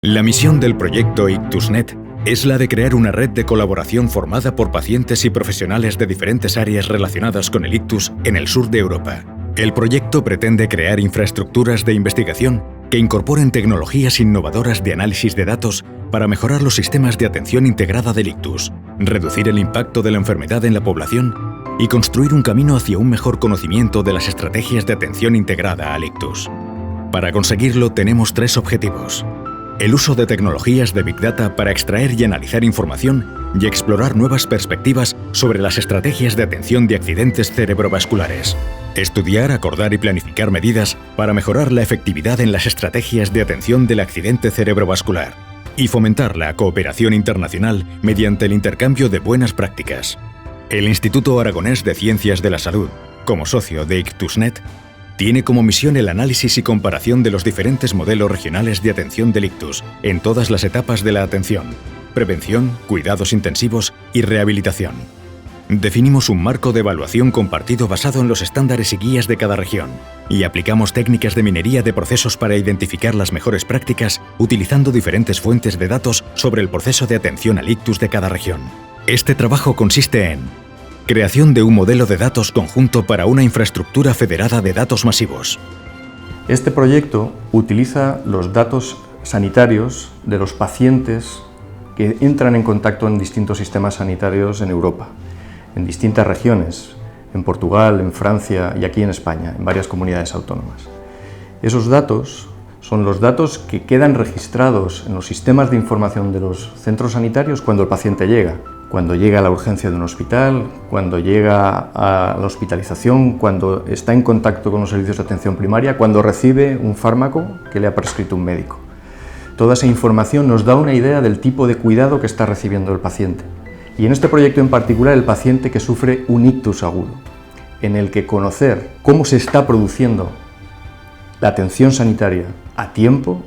La misión del proyecto IctusNet es la de crear una red de colaboración formada por pacientes y profesionales de diferentes áreas relacionadas con el ictus en el sur de Europa. El proyecto pretende crear infraestructuras de investigación que incorporen tecnologías innovadoras de análisis de datos para mejorar los sistemas de atención integrada del ictus, reducir el impacto de la enfermedad en la población y construir un camino hacia un mejor conocimiento de las estrategias de atención integrada al ictus. Para conseguirlo tenemos tres objetivos: el uso de tecnologías de Big Data para extraer y analizar información y explorar nuevas perspectivas sobre las estrategias de atención de accidentes cerebrovasculares. Estudiar, acordar y planificar medidas para mejorar la efectividad en las estrategias de atención del accidente cerebrovascular. Y fomentar la cooperación internacional mediante el intercambio de buenas prácticas. El Instituto Aragonés de Ciencias de la Salud, como socio de IctusNet, tiene como misión el análisis y comparación de los diferentes modelos regionales de atención del ictus en todas las etapas de la atención: prevención, cuidados intensivos y rehabilitación. Definimos un marco de evaluación compartido basado en los estándares y guías de cada región y aplicamos técnicas de minería de procesos para identificar las mejores prácticas utilizando diferentes fuentes de datos sobre el proceso de atención al ictus de cada región. Este trabajo consiste en creación de un modelo de datos conjunto para una infraestructura federada de datos masivos. Este proyecto utiliza los datos sanitarios de los pacientes que entran en contacto en distintos sistemas sanitarios en Europa, en distintas regiones, en Portugal, en Francia y aquí en España, en varias comunidades autónomas. Esos datos son los datos que quedan registrados en los sistemas de información de los centros sanitarios cuando el paciente llega. Cuando llega a la urgencia de un hospital, cuando llega a la hospitalización, cuando está en contacto con los servicios de atención primaria, cuando recibe un fármaco que le ha prescrito un médico. Toda esa información nos da una idea del tipo de cuidado que está recibiendo el paciente. Y en este proyecto en particular, el paciente que sufre un ictus agudo, en el que conocer cómo se está produciendo la atención sanitaria a tiempo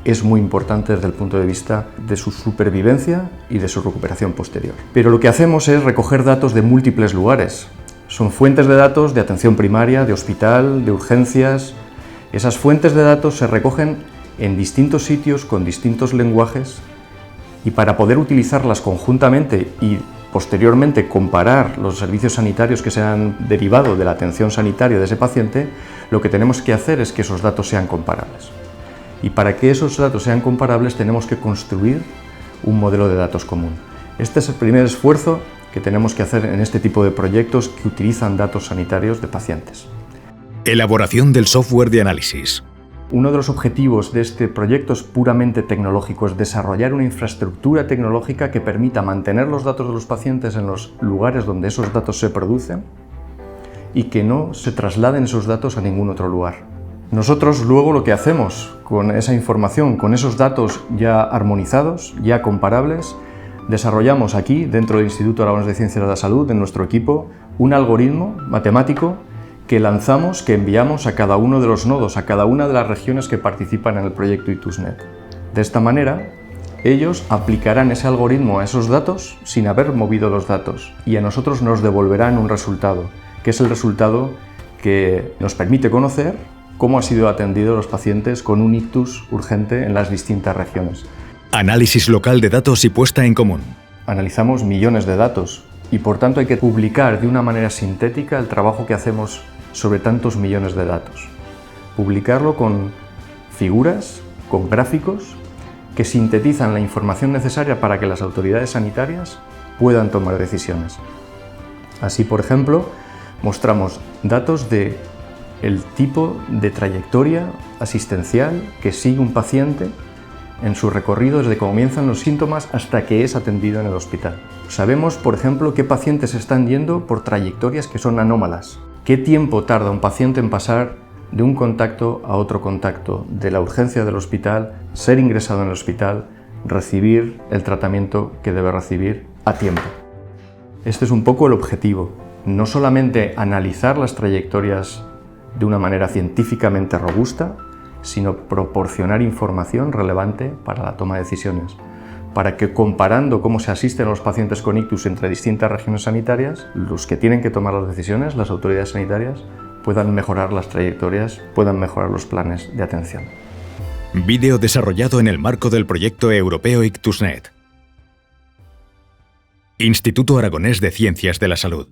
es muy importante desde el punto de vista de su supervivencia y de su recuperación posterior. Pero lo que hacemos es recoger datos de múltiples lugares. Son fuentes de datos de atención primaria, de hospital, de urgencias. Esas fuentes de datos se recogen en distintos sitios con distintos lenguajes y para poder utilizarlas conjuntamente y posteriormente comparar los servicios sanitarios que se han derivado de la atención sanitaria de ese paciente, lo que tenemos que hacer es que esos datos sean comparables. Y para que esos datos sean comparables tenemos que construir un modelo de datos común. Este es el primer esfuerzo que tenemos que hacer en este tipo de proyectos que utilizan datos sanitarios de pacientes. Elaboración del software de análisis. Uno de los objetivos de este proyecto es puramente tecnológico, es desarrollar una infraestructura tecnológica que permita mantener los datos de los pacientes en los lugares donde esos datos se producen y que no se trasladen esos datos a ningún otro lugar. Nosotros luego lo que hacemos con esa información, con esos datos ya armonizados, ya comparables, desarrollamos aquí, dentro del Instituto Aragonés de Ciencias de la Salud, en nuestro equipo, un algoritmo matemático que lanzamos, que enviamos a cada uno de los nodos, a cada una de las regiones que participan en el proyecto IctusNet. De esta manera, ellos aplicarán ese algoritmo a esos datos sin haber movido los datos y a nosotros nos devolverán un resultado, que es el resultado que nos permite conocer cómo han sido atendidos los pacientes con un ictus urgente en las distintas regiones. Análisis local de datos y puesta en común. Analizamos millones de datos y por tanto hay que publicar de una manera sintética el trabajo que hacemos sobre tantos millones de datos. Publicarlo con figuras, con gráficos que sintetizan la información necesaria para que las autoridades sanitarias puedan tomar decisiones. Así, por ejemplo, mostramos datos de el tipo de trayectoria asistencial que sigue un paciente en su recorrido desde que comienzan los síntomas hasta que es atendido en el hospital. Sabemos, por ejemplo, qué pacientes están yendo por trayectorias que son anómalas. ¿Qué tiempo tarda un paciente en pasar de un contacto a otro contacto, de la urgencia del hospital, ser ingresado en el hospital, recibir el tratamiento que debe recibir a tiempo? Este es un poco el objetivo, no solamente analizar las trayectorias de una manera científicamente robusta, sino proporcionar información relevante para la toma de decisiones, para que comparando cómo se asisten a los pacientes con ictus entre distintas regiones sanitarias, los que tienen que tomar las decisiones, las autoridades sanitarias, puedan mejorar las trayectorias, puedan mejorar los planes de atención. Vídeo desarrollado en el marco del proyecto europeo IctusNet. Instituto Aragonés de Ciencias de la Salud.